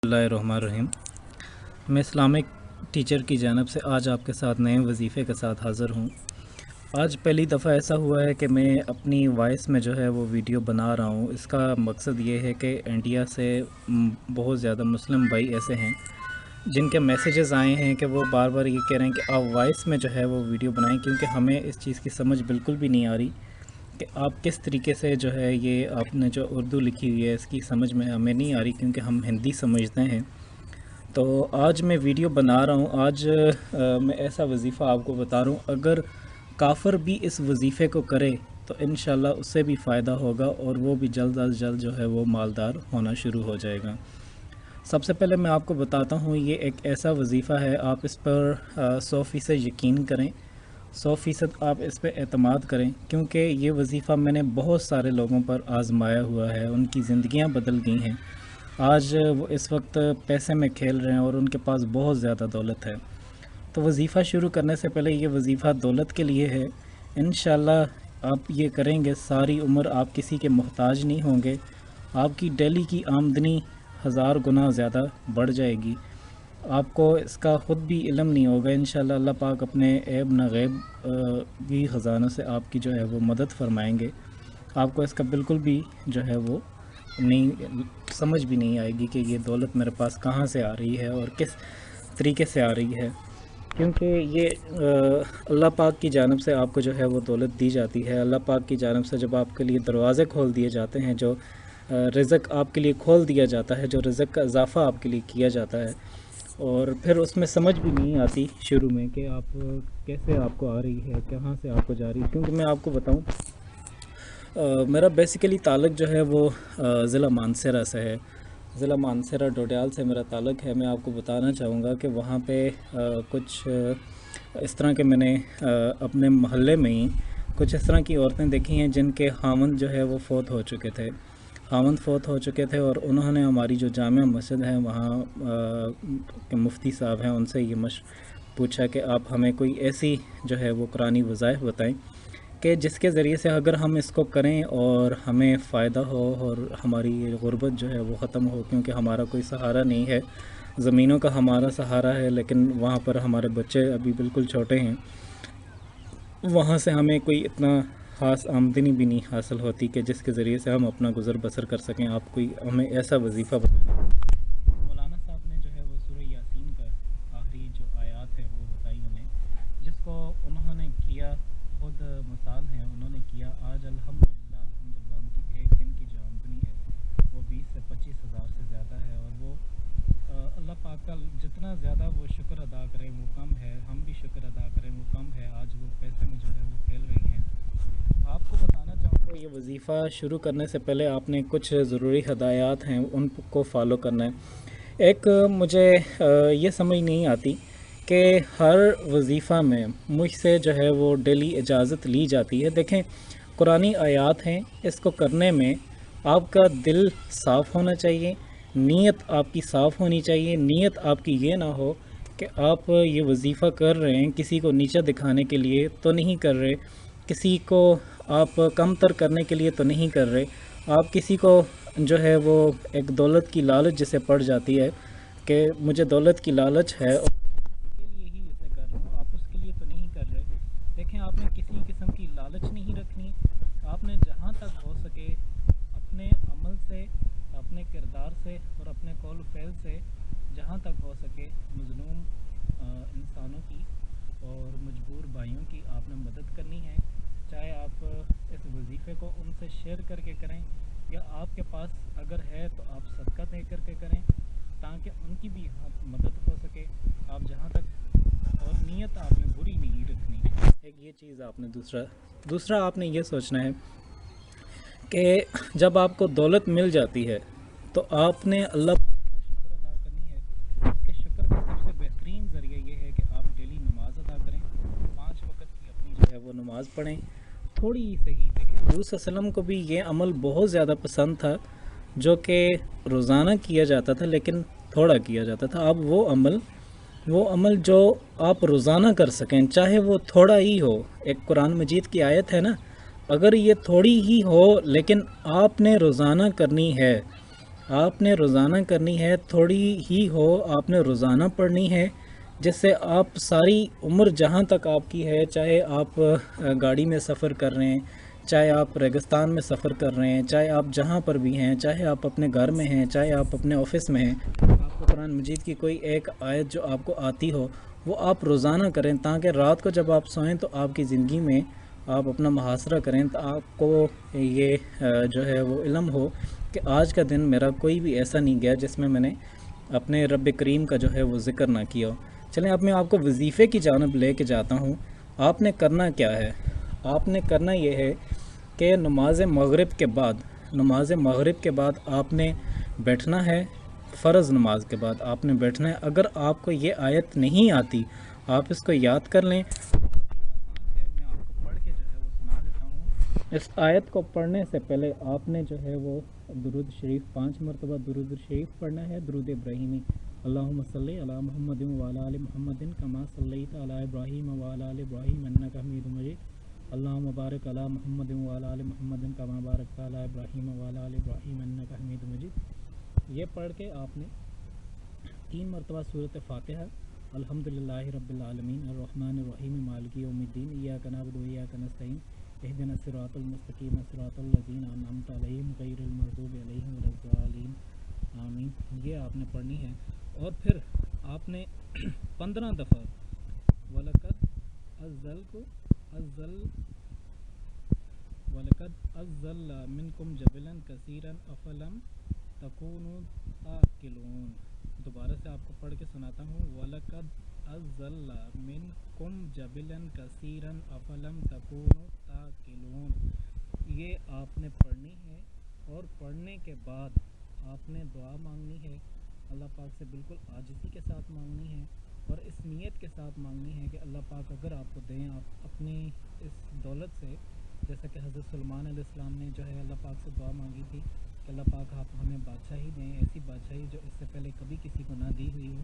बिस्मिल्लाहिर्रहमानिर्रहीम। मैं Islamic teacher की जानब से आज आपके साथ नए वजीफ़े के साथ हाज़िर हूँ। आज पहली दफ़ा ऐसा हुआ है कि मैं अपनी वॉइस में जो है वो वीडियो बना रहा हूँ। इसका मकसद ये है कि इंडिया से बहुत ज़्यादा मुस्लिम भाई ऐसे हैं जिनके मैसेजेस आए हैं कि वो बार बार ये कह रहे हैं कि आप वॉइस में जो है वो वीडियो बनाएं, क्योंकि हमें इस चीज़ की समझ बिल्कुल भी नहीं आ रही कि आप किस तरीके से जो है ये आपने जो उर्दू लिखी हुई है इसकी समझ में हमें नहीं आ रही, क्योंकि हम हिंदी समझते हैं। तो आज मैं वीडियो बना रहा हूँ। आज मैं ऐसा वजीफ़ा आपको बता रहा हूँ, अगर काफ़र भी इस वजीफ़े को करे तो इंशाल्लाह उससे भी फ़ायदा होगा और वो भी जल्द अज जल्द जो है वो मालदार होना शुरू हो जाएगा। सबसे पहले मैं आपको बताता हूँ, ये एक ऐसा वजीफ़ा है, आप इस पर 100% यकीन करें, 100% आप इस पर एतमाद करें, क्योंकि ये वजीफ़ा मैंने बहुत सारे लोगों पर आज़माया हुआ है, उनकी ज़िंदगियाँ बदल गई हैं। आज वो इस वक्त पैसे में खेल रहे हैं और उनके पास बहुत ज़्यादा दौलत है। तो वजीफ़ा शुरू करने से पहले ये वजीफ़ा दौलत के लिए है। इंशाल्लाह आप ये करेंगे सारी उम्र आप किसी के मोहताज नहीं होंगे, आपकी डेली की आमदनी 1000 गुना ज़्यादा बढ़ जाएगी। आपको इसका ख़ुद भी इल्म नहीं होगा। इंशाल्लाह अल्लाह पाक अपने ऐब न गैब की ख़जानों से आपकी जो है वो मदद फ़रमाएंगे। आपको इसका बिल्कुल भी जो है वो नहीं समझ भी नहीं आएगी कि ये दौलत मेरे पास कहाँ से आ रही है और किस तरीके से आ रही है, क्योंकि ये अल्लाह पाक की जानब से आपको जो है वो दौलत दी जाती है। अल्लाह पाक की जानब से जब आपके लिए दरवाज़े खोल दिए जाते हैं, जो रिज़्क़ आपके लिए खोल दिया जाता है, जो रिज़्क़ का इजाफ़ा आपके लिए किया जाता है, और फिर उसमें समझ भी नहीं आती शुरू में कि आप कैसे आपको आ रही है, कहाँ से आपको जा रही है। क्योंकि मैं आपको बताऊँ, मेरा बेसिकली ताल्लुक़ जो है वो ज़िला मानसरा से है। ज़िला मानसरा डोडियाल से मेरा ताल्लुक़ है। मैं आपको बताना चाहूँगा कि वहाँ पे कुछ इस तरह के मैंने अपने मोहल्ले में ही कुछ इस तरह की औरतें देखी हैं जिनके खामंद जो है वो फ़ौत हो चुके थे। खामंद फ़ौत हो चुके थे और उन्होंने हमारी जो जामिया मस्जिद है वहाँ के मुफ्ती साहब हैं, उनसे ये पूछा कि आप हमें कोई ऐसी जो है वो कुरानी वज़ाइफ बताएं कि जिसके ज़रिए से अगर हम इसको करें और हमें फ़ायदा हो और हमारी गुर्बत जो है वो ख़त्म हो, क्योंकि हमारा कोई सहारा नहीं है। ज़मीनों का हमारा सहारा है, लेकिन वहाँ पर हमारे बच्चे अभी बिल्कुल छोटे हैं, वहाँ से हमें कोई इतना ख़ास आमदनी भी नहीं हासिल होती कि जिसके ज़रिए से हम अपना गुज़र बसर कर सकें। आप कोई हमें ऐसा वजीफ़ा बताएं। मौलाना साहब ने जो है वो सूरह यासीन का आखिरी जो आयत है वो बताई उन्हें, जिसको उन्होंने किया, खुद मिसाल हैं उन्होंने किया। आज अल्हम्दुलिल्लाह उनकी एक दिन की जो आमदनी है वो 20 से 25 हज़ार से ज़्यादा है, और वो अल्लाह पाक का जितना ज़्यादा वो शुक्र अदा करें वो कम है, हम भी शुक्र अदा करें वो कम है। आज वो पैसे में जो है वो खेल रही हैं। आपको बताना चाहूँगा, ये वजीफ़ा शुरू करने से पहले आपने कुछ ज़रूरी हदायत हैं उनको फ़ॉलो करना है। एक मुझे ये समझ नहीं आती कि हर वजीफ़ा में मुझसे जो है वो डेली इजाज़त ली जाती है। देखें, कुरानी आयात हैं, इसको करने में आपका दिल साफ़ होना चाहिए, नीयत आपकी साफ़ होनी चाहिए। नीयत आपकी ये ना हो कि आप ये वजीफ़ा कर रहे हैं किसी को नीचा दिखाने के लिए तो नहीं कर रहे, किसी को आप कमतर करने के लिए तो नहीं कर रहे, आप किसी को जो है वो एक दौलत की लालच जिसे पड़ जाती है कि मुझे दौलत की लालच है और के लिए ही इसे कर रहा हूँ, आप उसके लिए तो नहीं कर रहे। देखें, आपने किसी किस्म की लालच नहीं रखनी। आपने जहाँ तक हो सके अपने अमल से, अपने किरदार से और अपने कौल फ़ेल से जहाँ तक हो सके मज़लूम इंसानों की और मजबूर भाइयों की आपने मदद करनी है। चाहे आप इस वजीफ़े को उनसे शेयर करके करें, या आपके पास अगर है तो आप सदका दे करके करें, ताकि उनकी भी मदद हो सके। आप जहाँ तक, और नीयत आपने बुरी नहीं रखनी। एक ये चीज़ आपने दूसरा आपने ये सोचना है कि जब आपको दौलत मिल जाती है तो आपने अल्लाह पाक का शुक्र अदा करनी है। उसके शुक्र का सबसे बेहतरीन ज़रिया ये है कि आप डेली नमाज अदा करें, 5 वक्त की अपनी जो है वो नमाज़ पढ़ें, थोड़ी ही सही। देखिए, हज़रत सल्लल्लाहु को भी ये अमल बहुत ज़्यादा पसंद था, जो कि रोज़ाना किया जाता था लेकिन थोड़ा किया जाता था। अब वो अमल जो आप रोज़ाना कर सकें, चाहे वो थोड़ा ही हो। एक कुरान मजीद की आयत है ना, अगर ये थोड़ी ही हो लेकिन आपने रोज़ाना करनी है, آپ نے روزانہ کرنی ہے، تھوڑی ہی ہو آپ نے روزانہ پڑھنی ہے، جس سے آپ ساری عمر جہاں تک آپ کی ہے، چاہے آپ گاڑی میں سفر کر رہے ہیں، چاہے آپ ریگستان میں سفر کر رہے ہیں، چاہے آپ جہاں پر بھی ہیں، چاہے آپ اپنے گھر میں ہیں، چاہے آپ اپنے آفس میں ہیں، آپ کو قرآن مجید کی کوئی ایک آیت جو آپ کو آتی ہو وہ آپ روزانہ کریں، تاکہ رات کو جب آپ سوئیں تو آپ کی زندگی میں آپ اپنا محاصرہ کریں تو آپ کو یہ جو ہے وہ علم ہو کہ آج کا دن میرا کوئی بھی ایسا نہیں گیا جس میں میں نے اپنے رب کریم کا جو ہے وہ ذکر نہ کیا ہو۔ چلیں اب میں آپ کو وظیفے کی جانب لے کے جاتا ہوں۔ آپ نے کرنا کیا ہے؟ آپ نے کرنا یہ ہے کہ نماز مغرب کے بعد آپ نے بیٹھنا ہے، فرض نماز کے بعد آپ نے بیٹھنا ہے۔ اگر آپ کو یہ آیت نہیں آتی آپ اس کو یاد کر لیں، میں آپ کو پڑھ کے جو ہے وہ سنا دیتا ہوں۔ اس آیت کو پڑھنے سے پہلے آپ نے جو ہے وہ درود شریف 5 مرتبہ درود شریف پڑھنا ہے، درود ابراہیمی، اللہم صلی علی محمد وعلی آل محمد کما صلیت علی ابراہیم وعلی آل ابراہیم انک حمید مجید، اللہم بارک علی محمد وعلی آل محمد کما بارکت علی ابراہیم وعلی آل ابراہیم انک حمید مجید۔ یہ پڑھ کے آپ نے 3 مرتبہ سورۃ فاتحہ، الحمدللہ رب العالمین الرحمن الرحیم مالک یوم الدین ایاک نعبد و ایاک نستعین اہدنا الصراط المستقیم صراط الذین انعمت علیہم غیر المغضوب علیہم ولا الضالین آمین، یہ آپ نے پڑھنی ہے۔ اور پھر آپ نے 15 دفعہ وَلَقَدْ أَنزَلْنَا مِنْكُمْ جَبَلًا كَثِيرًا أَفَلَمْ تَكُونُوا تَعْقِلُونَ۔ دوبارہ سے آپ کو پڑھ کے سناتا ہوں، وَلَقَدْ أَنزَلْنَا مِنْكُمْ جَبَلًا كَثِيرًا أَفَلَمْ تَكُونُوا تَعْقِلُونَ۔ یہ آپ نے پڑھنی ہے، اور پڑھنے کے بعد آپ نے دعا مانگنی ہے، اللہ پاک سے بالکل عاجزی کے ساتھ مانگنی ہے، اور اس نیت کے ساتھ مانگنی ہے کہ اللہ پاک اگر آپ کو دیں، آپ اپنی اس دولت سے، جیسا کہ حضرت سلمان علیہ السلام نے جو ہے اللہ پاک سے دعا مانگی تھی کہ اللہ پاک آپ ہمیں بادشاہی دیں، ایسی بادشاہی جو اس سے پہلے کبھی کسی کو نہ دی ہوئی ہو۔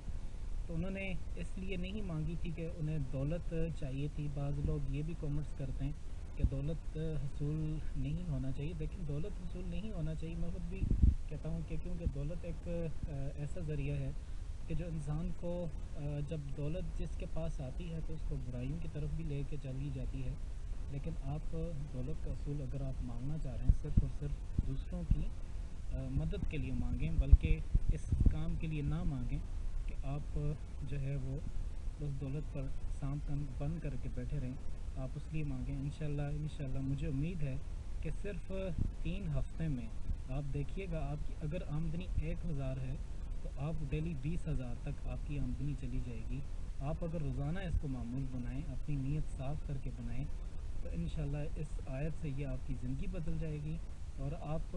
تو انہوں نے اس لیے نہیں مانگی تھی کہ انہیں دولت چاہیے تھی۔ بعض لوگ یہ بھی کامنٹس کرتے ہیں کہ دولت حصول نہیں ہونا چاہیے، لیکن دولت حصول نہیں ہونا چاہیے، میں خود بھی کہتا ہوں کہ کیونکہ دولت ایک ایسا ذریعہ ہے کہ جو انسان کو جب دولت جس کے پاس آتی ہے تو اس کو برائیوں کی طرف بھی لے کے چلی جاتی ہے، لیکن آپ دولت کا اصول اگر آپ مانگنا چاہ رہے ہیں صرف اور صرف دوسروں کی مدد کے لیے مانگیں، بلکہ اس کام کے لیے نہ مانگیں کہ آپ جو ہے وہ اس دولت پر سانپ بند کر کے بیٹھے رہیں، آپ اس لیے مانگیں۔ انشاءاللہ مجھے امید ہے کہ صرف 3 ہفتے میں آپ دیکھیے گا، آپ کی اگر آمدنی 1000 ہے تو آپ ڈیلی 20,000 تک آپ کی آمدنی چلی جائے گی۔ آپ اگر روزانہ اس کو معمول بنائیں، اپنی نیت صاف کر کے بنائیں، تو انشاءاللہ اس آیت سے یہ آپ کی زندگی بدل جائے گی۔ اور آپ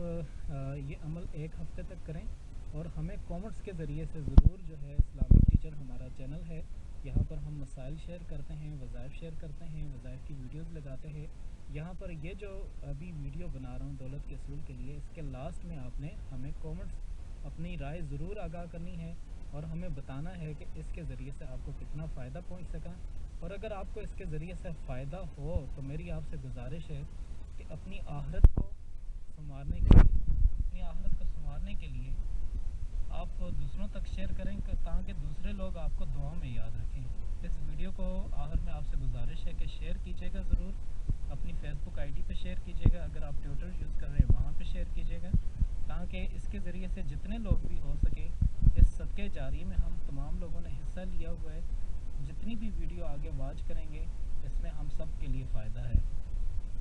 یہ عمل 1 ہفتے تک کریں، اور ہمیں کامنٹس کے ذریعے سے ضرور جو ہے اسلامک ٹیچر ہمارا چینل ہے، یہاں پر ہم مسائل شیئر کرتے ہیں، وظائف شیئر کرتے ہیں، وظائف کی ویڈیوز لگاتے ہیں۔ یہاں پر یہ جو ابھی ویڈیو بنا رہا ہوں دولت کے اصول کے لیے، اس کے لاسٹ میں آپ نے ہمیں کامنٹس اپنی رائے ضرور آگاہ کرنی ہے، اور ہمیں بتانا ہے کہ اس کے ذریعے سے آپ کو کتنا فائدہ پہنچ سکا۔ اور اگر آپ کو اس کے ذریعے سے فائدہ ہو تو میری آپ سے گزارش ہے کہ اپنی آخرت کو سنوارنے کے لیے آپ دوسروں تک شیئر کریں تاکہ دوسرے لوگ آپ کو دعا میں یاد رکھیں۔ اس ویڈیو کو آخر میں آپ سے گزارش ہے کہ شیئر کیجیے گا ضرور، اپنی فیس بک آئی ڈی پہ شیئر کیجیے گا، اگر آپ ٹویٹر یوز کر رہے ہیں وہاں پہ شیئر کیجیے گا، تاکہ اس کے ذریعے سے جتنے لوگ بھی ہو سکے اس صدقے جاریہ میں ہم تمام لوگوں نے حصہ لیا ہوا ہے، جتنی بھی ویڈیو آگے واچ کریں گے اس میں ہم سب کے لیے فائدہ ہے۔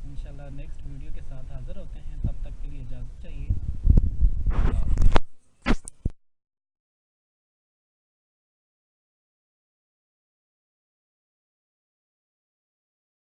انشاءاللہ نیکسٹ ویڈیو کے ساتھ حاضر ہوتے ہیں، تب تک کے